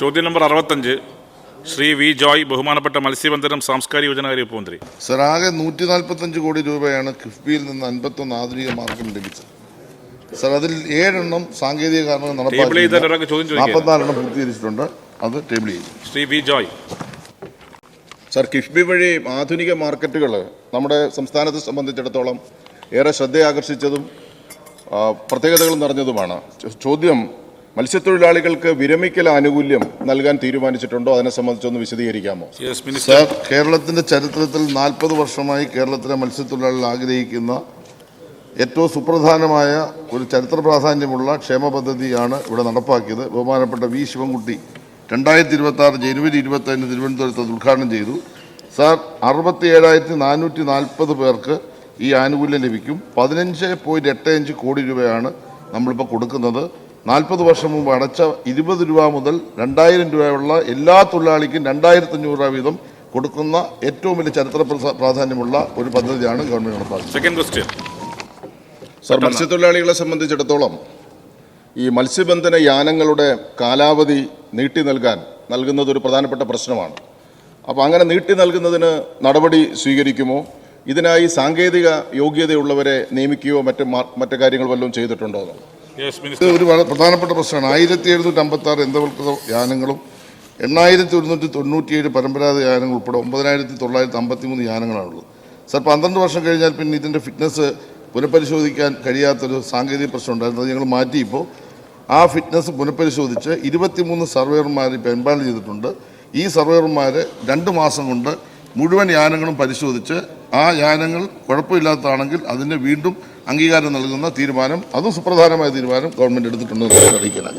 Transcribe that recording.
ചോദ്യം number 65 Shri V Joy, ബഹുമാനപ്പെട്ട മത്സ്യബന്ധനം സാംസ്കാരിക യോജനകാര്യ ഉപമന്ത്രി. സർ, ആകെ 145 കോടി രൂപയാണ് കിഫ്ബിയിൽ നിന്ന് 51 ആധുനിക മാർഗം ലഭിച്ചത്. സർ, അതിൽ 7 എണ്ണം സാങ്കേതിക കാരണങ്ങൾ നടപ്പാക്കി 44 എണ്ണം പൂർത്തീകരിച്ചിട്ടുണ്ട്. അത് ടേബിൾ ചെയ്തു. ശ്രീ വി ജോയ്. സർ, കിഫ്ബി വഴി ആധുനിക മാർക്കറ്റുകൾ നമ്മുടെ സംസ്ഥാനത്തെ സംബന്ധിച്ചിടത്തോളം ഏറെ ശ്രദ്ധയാകർഷിച്ചതും പ്രത്യേകതകൾ നിറഞ്ഞതുമാണ്. ചോദ്യം, മത്സ്യത്തൊഴിലാളികൾക്ക് വിരമിക്കൽ ആനുകൂല്യം നൽകാൻ തീരുമാനിച്ചിട്ടുണ്ടോ? അതിനെ സംബന്ധിച്ചൊന്ന് വിശദീകരിക്കാമോ? സർ, കേരളത്തിന്റെ ചരിത്രത്തിൽ 40 വർഷമായി കേരളത്തിലെ മത്സ്യത്തൊഴിലാളികൾ ആഗ്രഹിക്കുന്ന ഏറ്റവും സുപ്രധാനമായ ഒരു ചരിത്ര പ്രാധാന്യമുള്ള ക്ഷേമ പദ്ധതിയാണ് ഇവിടെ നടപ്പാക്കിയത്. ബഹുമാനപ്പെട്ട വി ശിവൻകുട്ടി 2026 ജനുവരി 25 തിരുവനന്തപുരത്ത് ഉദ്ഘാടനം ചെയ്തു. സർ, 67,440 പേർക്ക് ഈ ആനുകൂല്യം ലഭിക്കും. 15.85 കോടി രൂപയാണ് നമ്മളിപ്പോൾ കൊടുക്കുന്നത്. 40 വർഷം മുമ്പ് അടച്ച 20 രൂപ മുതൽ 2000 രൂപയുള്ള എല്ലാ തൊഴിലാളിക്കും 2500 രൂപ വീതം കൊടുക്കുന്ന ഏറ്റവും വലിയ ചരിത്ര പ്രാധാന്യമുള്ള ഒരു പദ്ധതിയാണ് ഗവൺമെന്റ് നടപ്പാക്കുന്നത്. Second question. സർ, മത്സ്യത്തൊഴിലാളികളെ സംബന്ധിച്ചിടത്തോളം ഈ മത്സ്യബന്ധന യാനങ്ങളുടെ കാലാവധി നീട്ടി നൽകുന്നത് ഒരു പ്രധാനപ്പെട്ട പ്രശ്നമാണ്. അപ്പോൾ അങ്ങനെ നീട്ടി നൽകുന്നതിന് നടപടി സ്വീകരിക്കുമോ? ഇതിനായി സാങ്കേതിക യോഗ്യതയുള്ളവരെ നിയമിക്കുകയോ മറ്റു കാര്യങ്ങൾ വല്ലതും ചെയ്തിട്ടുണ്ടോ? ഇത് ഒരു പ്രധാനപ്പെട്ട പ്രശ്നമാണ്. 1756 യന്ത്രവൽകൃത യാനങ്ങളും 8197 പരമ്പരാഗത യാനങ്ങൾ ഉൾപ്പെടെ 9953 യാനങ്ങളാണുള്ളത്. സർ, 12 വർഷം കഴിഞ്ഞാൽ പിന്നെ ഇതിൻ്റെ ഫിറ്റ്നസ് പുനഃപരിശോധിക്കാൻ കഴിയാത്തൊരു സാങ്കേതിക പ്രശ്നം ഉണ്ടായിരുന്നു. അത് ഞങ്ങൾ മാറ്റി ഇപ്പോൾ ആ ഫിറ്റ്നസ് പുനഃപരിശോധിച്ച് 23 സർവേയർമാർ ഇപ്പോൾ എംപാനൽ ചെയ്തിട്ടുണ്ട്. ഈ സർവേയർമാർ 2 മാസം കൊണ്ട് മുഴുവൻ യാനങ്ങളും പരിശോധിച്ച് ആ യാനങ്ങൾ കുഴപ്പമില്ലാത്തതാണെങ്കിൽ അതിന് വീണ്ടും അംഗീകാരം നൽകുന്ന തീരുമാനം, അതും സുപ്രധാനമായ തീരുമാനം ഗവൺമെൻറ് എടുത്തിട്ടുണ്ടെന്ന് അറിയിക്കണം.